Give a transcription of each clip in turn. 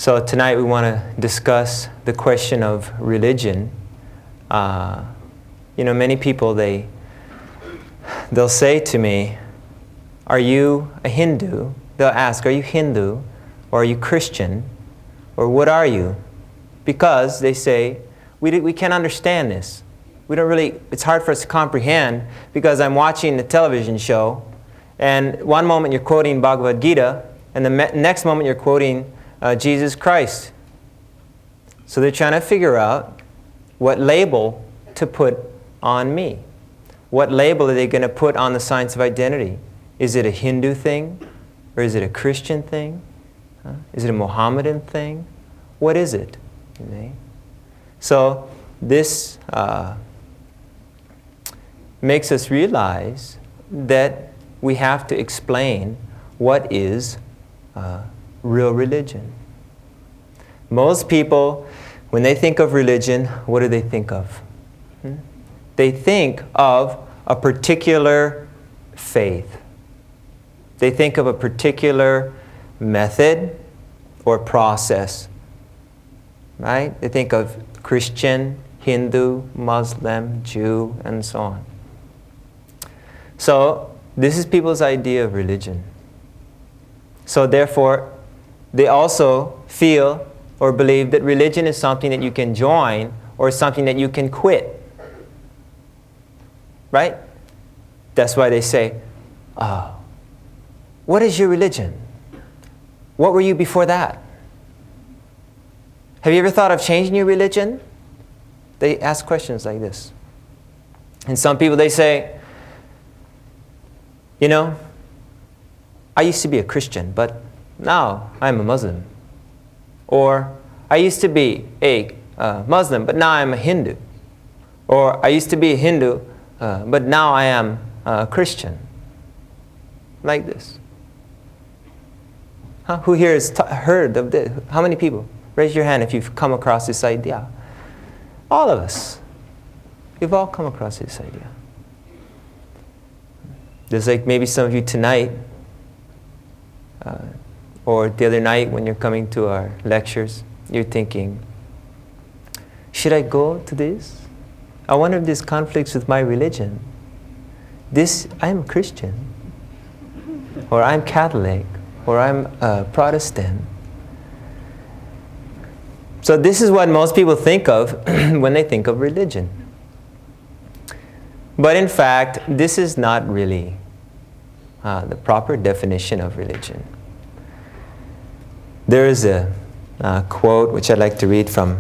So tonight we want to discuss the question of religion. Many people, they'll say to me, are you a Hindu? They'll ask, are you Hindu? Or are you Christian? Or what are you? Because they say, we can't understand this. It's hard for us to comprehend because I'm watching the television show and one moment you're quoting Bhagavad Gita and the next moment you're quoting Jesus Christ. So they're trying to figure out what label to put on me. What label are they going to put on the science of identity? Is it a Hindu thing? Or is it a Christian thing? Is it a Mohammedan thing? What is it? So this makes us realize that we have to explain what is real religion. Most people, when they think of religion, what do they think of? They think of a particular faith. They think of a particular method or process, right? They think of Christian, Hindu, Muslim, Jew, and so on. So this is people's idea of religion. So therefore, they also feel or believe that religion is something that you can join or something that you can quit. Right? That's why they say, what is your religion? What were you before that? Have you ever thought of changing your religion? They ask questions like this. And some people, they say, I used to be a Christian, but now I'm a Muslim. Or, I used to be a Muslim, but now I'm a Hindu. Or, I used to be a Hindu, but now I am a Christian. Like this. Who here has heard of this? How many people? Raise your hand if you've come across this idea. All of us. We've all come across this idea. There's like maybe some of you tonight, or the other night when you're coming to our lectures, you're thinking, should I go to this? I wonder if this conflicts with my religion. I'm a Christian, or I'm Catholic, or I'm Protestant. So this is what most people think of when they think of religion. But in fact, this is not really the proper definition of religion. There is a quote which I'd like to read from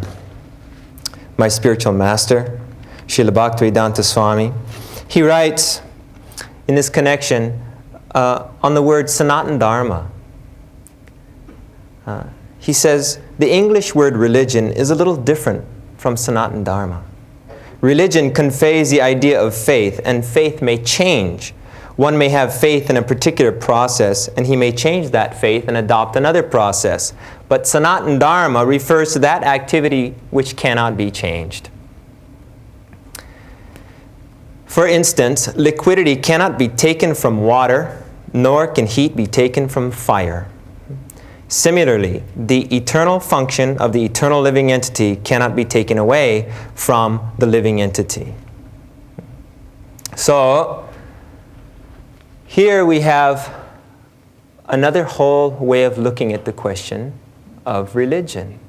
my spiritual master, Srila Bhaktivedanta Swami. He writes in this connection on the word Sanatana Dharma. He says, the English word religion is a little different from Sanatana Dharma. Religion conveys the idea of faith, and faith may change. One may have faith in a particular process, and he may change that faith and adopt another process. But Sanatana Dharma refers to that activity which cannot be changed. For instance, liquidity cannot be taken from water, nor can heat be taken from fire. Similarly, the eternal function of the eternal living entity cannot be taken away from the living entity. So, here we have another whole way of looking at the question of religion.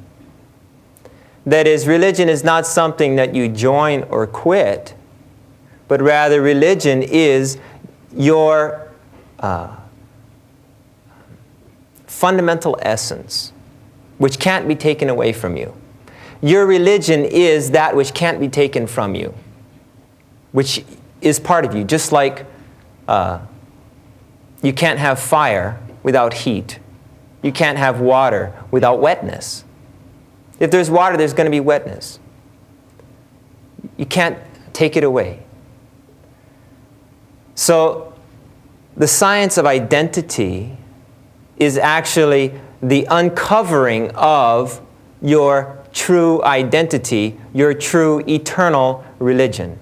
That is, religion is not something that you join or quit, but rather religion is your fundamental essence, which can't be taken away from you. Your religion is that which can't be taken from you, which is part of you, just like you can't have fire without heat. You can't have water without wetness. If there's water, there's going to be wetness. You can't take it away. So, the science of identity is actually the uncovering of your true identity, your true eternal religion.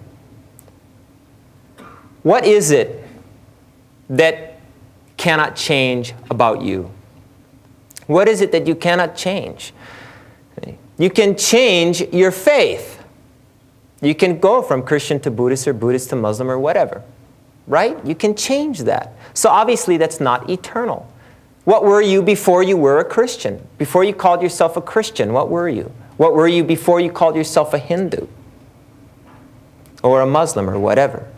What is it that cannot change about you? What is it that you cannot change? You can change your faith. You can go from Christian to Buddhist or Buddhist to Muslim or whatever. Right? You can change that. So obviously that's not eternal. What were you before you were a Christian? Before you called yourself a Christian, what were you? What were you before you called yourself a Hindu? Or a Muslim or whatever?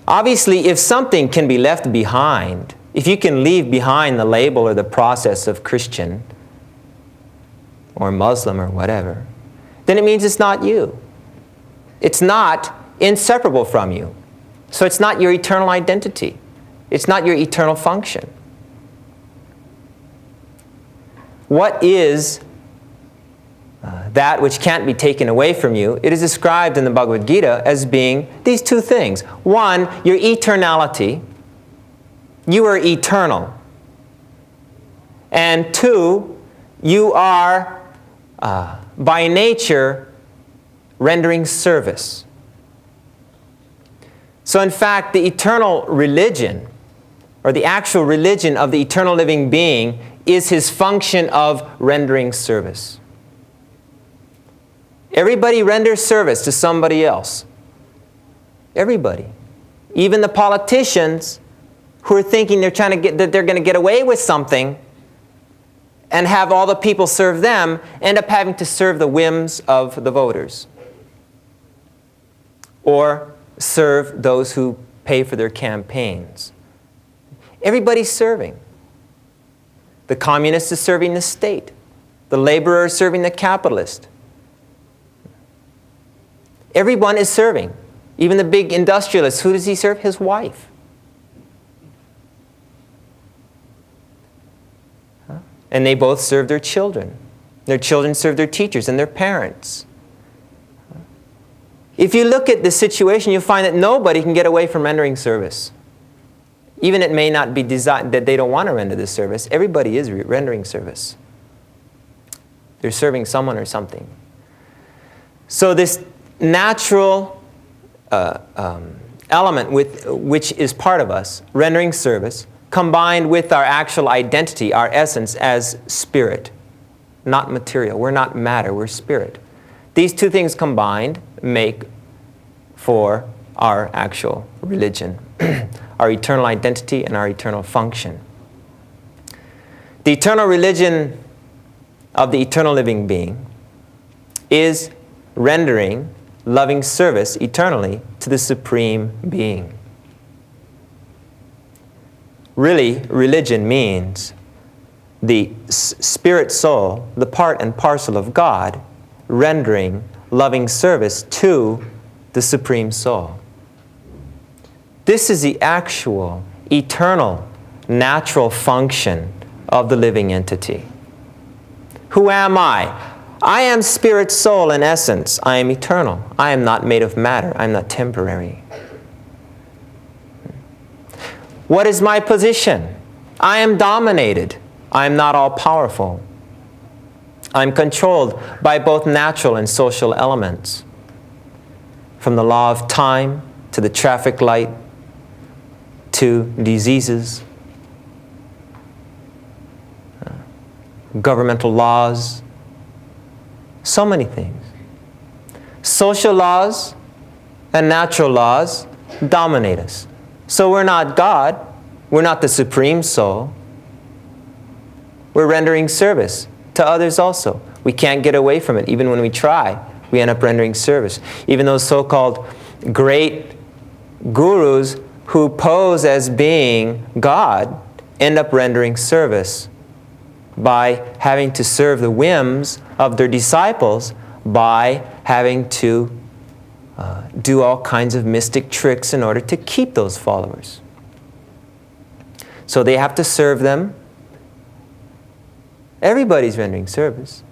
Obviously, if something can be left behind, if you can leave behind the label or the process of Christian or Muslim or whatever, then it means it's not you. It's not inseparable from you. So it's not your eternal identity. It's not your eternal function. What is that which can't be taken away from you? It is described in the Bhagavad Gita as being these two things. One, your eternality. You are eternal. And two, you are by nature rendering service. So in fact, the eternal religion, or the actual religion of the eternal living being, is his function of rendering service. Everybody renders service to somebody else. Everybody. Even the politicians who are thinking that they're going to get away with something and have all the people serve them, end up having to serve the whims of the voters. Or serve those who pay for their campaigns. Everybody's serving. The communist is serving the state. The laborer is serving the capitalist. Everyone is serving. Even the big industrialist, who does he serve? His wife. And they both serve their children. Their children serve their teachers and their parents. If you look at the situation, you'll find that nobody can get away from rendering service. Even it may not be designed that they don't want to render this service. Everybody is rendering service. They're serving someone or something. So this natural element which is part of us, rendering service, combined with our actual identity, our essence as spirit, not material. We're not matter, we're spirit. These two things combined make for our actual religion, our eternal identity and our eternal function. The eternal religion of the eternal living being is rendering loving service eternally to the Supreme Being. Really, religion means the spirit soul, the part and parcel of God, rendering loving service to the Supreme Soul. This is the actual, eternal, natural function of the living entity. Who am I? I am spirit, soul, and essence. I am eternal. I am not made of matter. I am not temporary. What is my position? I am dominated. I am not all-powerful. I am controlled by both natural and social elements. From the law of time to the traffic light to diseases, governmental laws, so many things. Social laws and natural laws dominate us. So we're not God. We're not the Supreme Soul. We're rendering service to others also. We can't get away from it. Even when we try, we end up rendering service. Even those so-called great gurus who pose as being God end up rendering service by having to serve the whims of their disciples by having to do all kinds of mystic tricks in order to keep those followers. So they have to serve them. Everybody's rendering service.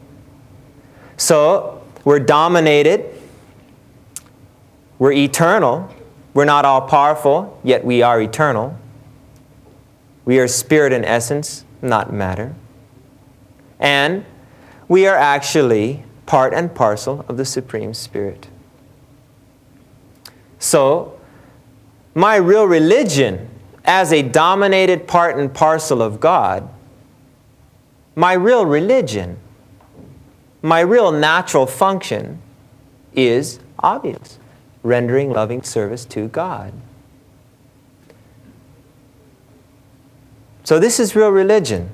So we're dominated. We're eternal. We're not all-powerful, yet we are eternal. We are spirit and essence, not matter. And we are actually part and parcel of the Supreme Spirit. So, my real religion as a dominated part and parcel of God, my real religion, my real natural function is obvious: rendering loving service to God. So this is real religion.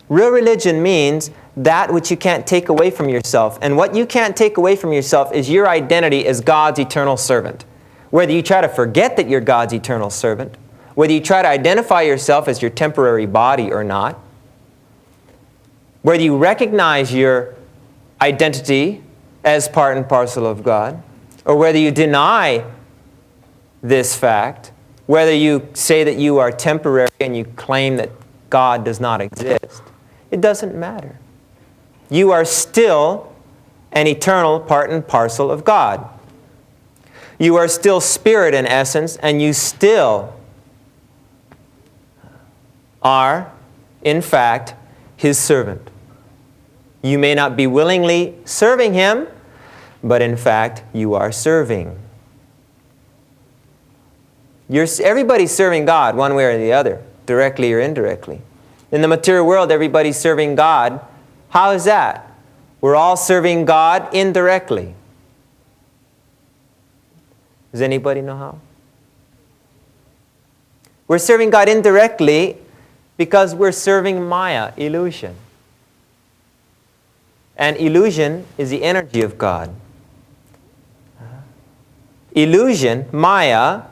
Real religion means that which you can't take away from yourself. And what you can't take away from yourself is your identity as God's eternal servant. Whether you try to forget that you're God's eternal servant, whether you try to identify yourself as your temporary body or not, whether you recognize your identity as part and parcel of God, or whether you deny this fact, whether you say that you are temporary and you claim that God does not exist, it doesn't matter. You are still an eternal part and parcel of God. You are still spirit in essence, and you still are, in fact, His servant. You may not be willingly serving Him, but in fact, you are serving. Everybody's serving God one way or the other, directly or indirectly. In the material world, everybody's serving God. How is that? We're all serving God indirectly. Does anybody know how? We're serving God indirectly because we're serving Maya, illusion. And illusion is the energy of God. Illusion, Maya,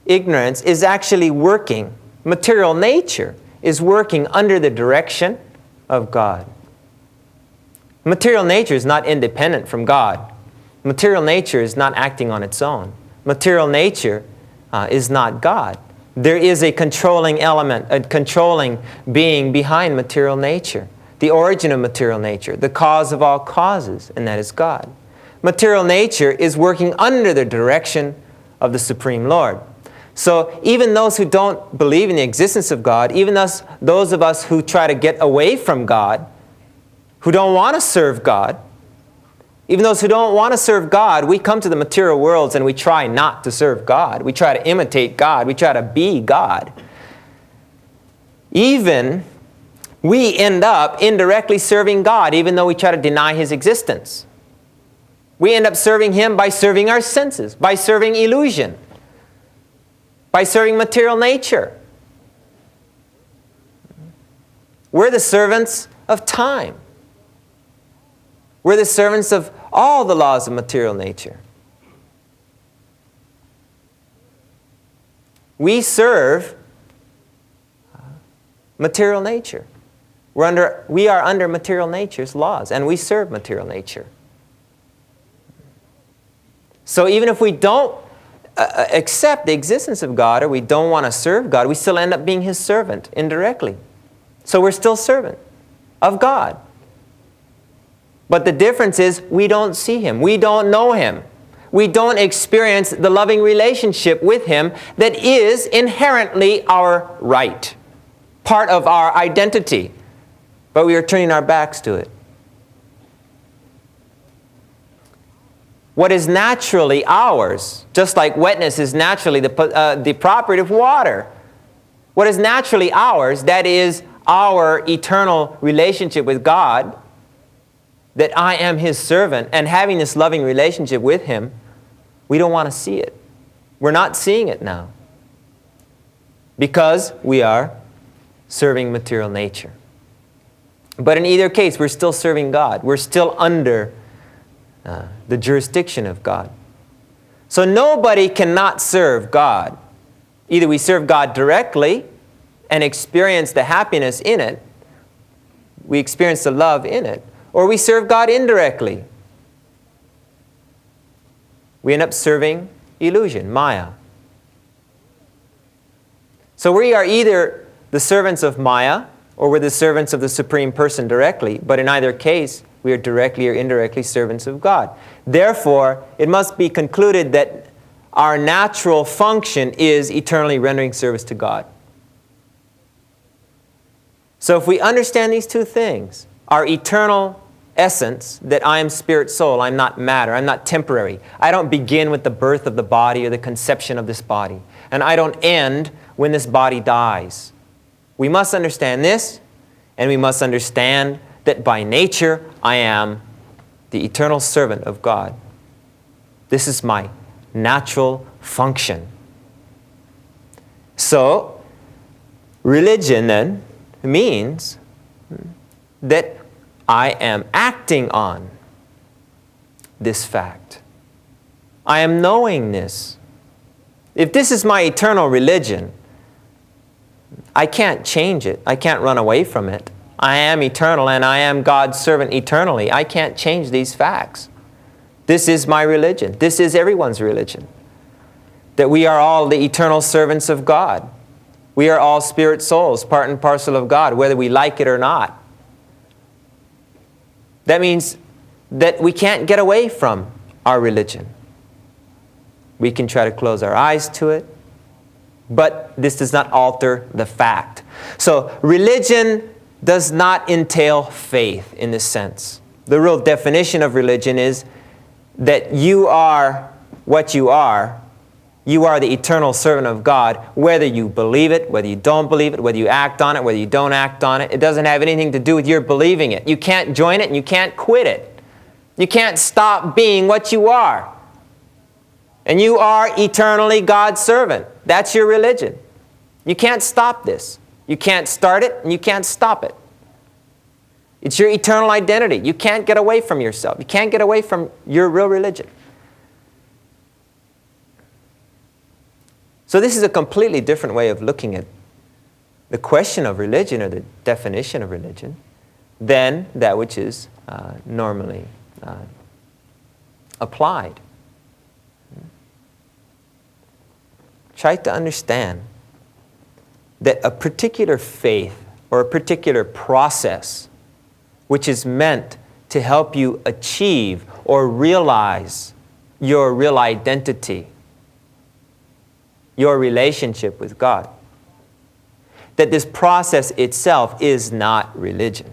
ignorance, is actually working. Material nature is working under the direction of God. Material nature is not independent from God. Material nature is not acting on its own. Material nature is not God. There is a controlling element, a controlling being behind material nature. The origin of material nature, the cause of all causes, and that is God. Material nature is working under the direction of the Supreme Lord. So even those who don't believe in the existence of God, even those of us who try to get away from God, who don't want to serve God, even those who don't want to serve God, we come to the material worlds and we try not to serve God. We try to imitate God. We try to be God. Even we end up indirectly serving God, even though we try to deny His existence. We end up serving Him by serving our senses, by serving illusion, by serving material nature. We're the servants of time. We're the servants of all the laws of material nature. We serve material nature. We are under material nature's laws, and we serve material nature. So even if we don't accept the existence of God, or we don't want to serve God, we still end up being His servant indirectly. So we're still servant of God. But the difference is we don't see Him. We don't know Him. We don't experience the loving relationship with Him that is inherently our right, part of our identity. But we are turning our backs to it. What is naturally ours, just like wetness is naturally the property of water. What is naturally ours, that is our eternal relationship with God, that I am His servant, and having this loving relationship with Him, we don't want to see it. We're not seeing it now because we are serving material nature. But in either case, we're still serving God. We're still under the jurisdiction of God. So nobody cannot serve God. Either we serve God directly and experience the happiness in it, we experience the love in it, or we serve God indirectly. We end up serving illusion, Maya. So we are either the servants of Maya, or we're the servants of the Supreme Person directly, but in either case, we are directly or indirectly servants of God. Therefore, it must be concluded that our natural function is eternally rendering service to God. So if we understand these two things, our eternal essence, that I am spirit, soul. I'm not matter. I'm not temporary. I don't begin with the birth of the body or the conception of this body. And I don't end when this body dies. We must understand this, and we must understand that by nature I am the eternal servant of God. This is my natural function. So, religion then means that I am acting on this fact. I am knowing this. If this is my eternal religion, I can't change it. I can't run away from it. I am eternal and I am God's servant eternally. I can't change these facts. This is my religion. This is everyone's religion. That we are all the eternal servants of God. We are all spirit souls, part and parcel of God, whether we like it or not. That means that we can't get away from our religion. We can try to close our eyes to it, but this does not alter the fact. So religion does not entail faith in this sense. The real definition of religion is that you are what you are. You are the eternal servant of God, whether you believe it, whether you don't believe it, whether you act on it, whether you don't act on it. It doesn't have anything to do with your believing it. You can't join it and you can't quit it. You can't stop being what you are. And you are eternally God's servant. That's your religion. You can't stop this. You can't start it and you can't stop it. It's your eternal identity. You can't get away from yourself. You can't get away from your real religion. So this is a completely different way of looking at the question of religion or the definition of religion than that which is normally applied. Try to understand that a particular faith or a particular process which is meant to help you achieve or realize your real identity, your relationship with God, that this process itself is not religion.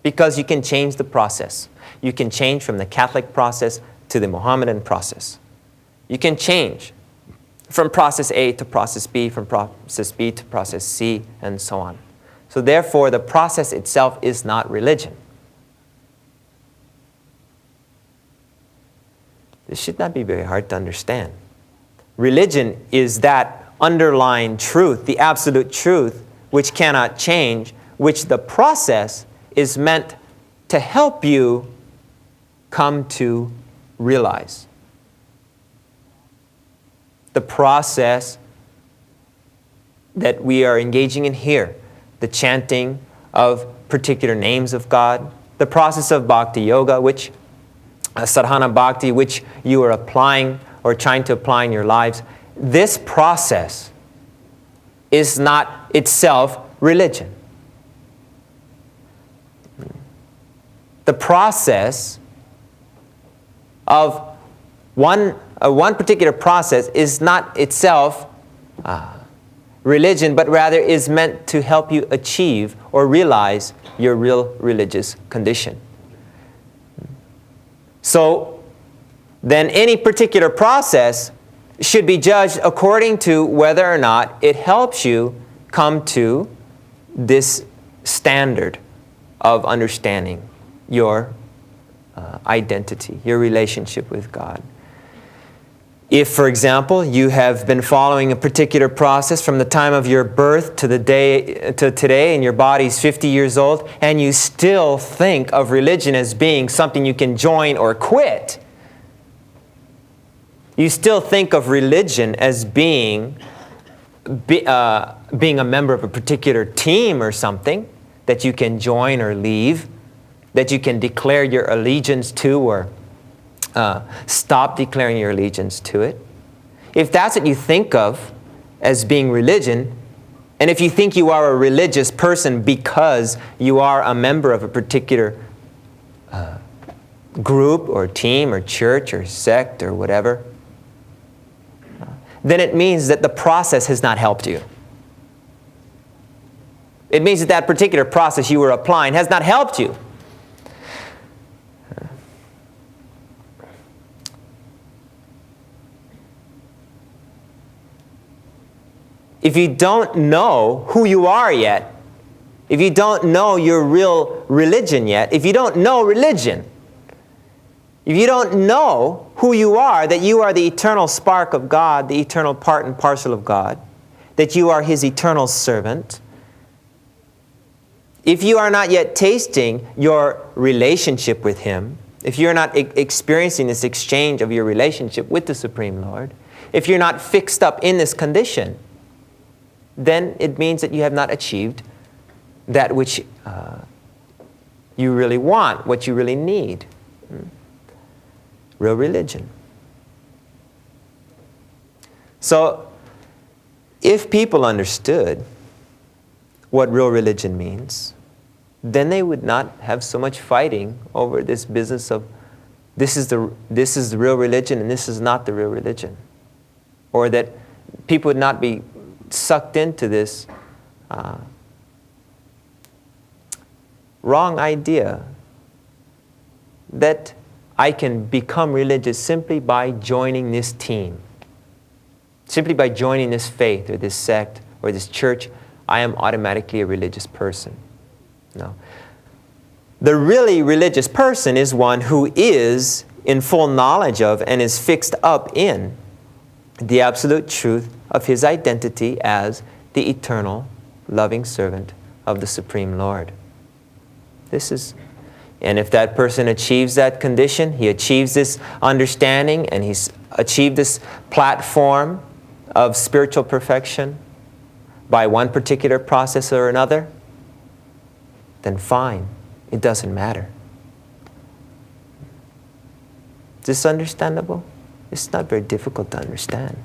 Because you can change the process. You can change from the Catholic process to the Mohammedan process. You can change from process A to process B, from process B to process C, and so on. So therefore, the process itself is not religion. This should not be very hard to understand. Religion is that underlying truth, the absolute truth, which cannot change, which the process is meant to help you come to realize. The process that we are engaging in here, the chanting of particular names of God, the process of bhakti yoga, which sadhana bhakti, which you are applying or trying to apply in your lives, this process is not itself religion. The process of one particular process is not itself religion, but rather is meant to help you achieve or realize your real religious condition. So then any particular process should be judged according to whether or not it helps you come to this standard of understanding your identity, your relationship with God. If, for example, you have been following a particular process from the time of your birth to the day to today, and your body's 50 years old, and you still think of religion as being something you can join or quit, you still think of religion as being a member of a particular team or something that you can join or leave, that you can declare your allegiance to or stop declaring your allegiance to it. If that's what you think of as being religion, and if you think you are a religious person because you are a member of a particular group or team or church or sect or whatever, then it means that the process has not helped you. It means that that particular process you were applying has not helped you. if you don't know who you are yet, if you don't know your real religion yet, if you don't know religion, if you don't know who you are, that you are the eternal spark of God, the eternal part and parcel of God, that you are His eternal servant, if you are not yet tasting your relationship with Him, if you're not experiencing this exchange of your relationship with the Supreme Lord, if you're not fixed up in this condition, then it means that you have not achieved that which you really want, what you really need. Real religion. So, if people understood what real religion means, then they would not have so much fighting over this business of this is the real religion and this is not the real religion. Or that people would not be sucked into this wrong idea that I can become religious simply by joining this team. Simply by joining this faith or this sect or this church, I am automatically a religious person. No. The really religious person is one who is in full knowledge of and is fixed up in the absolute truth of his identity as the eternal, loving servant of the Supreme Lord. And if that person achieves that condition, he achieves this understanding and he's achieved this platform of spiritual perfection by one particular process or another, then fine. It doesn't matter. Is this understandable? It's not very difficult to understand.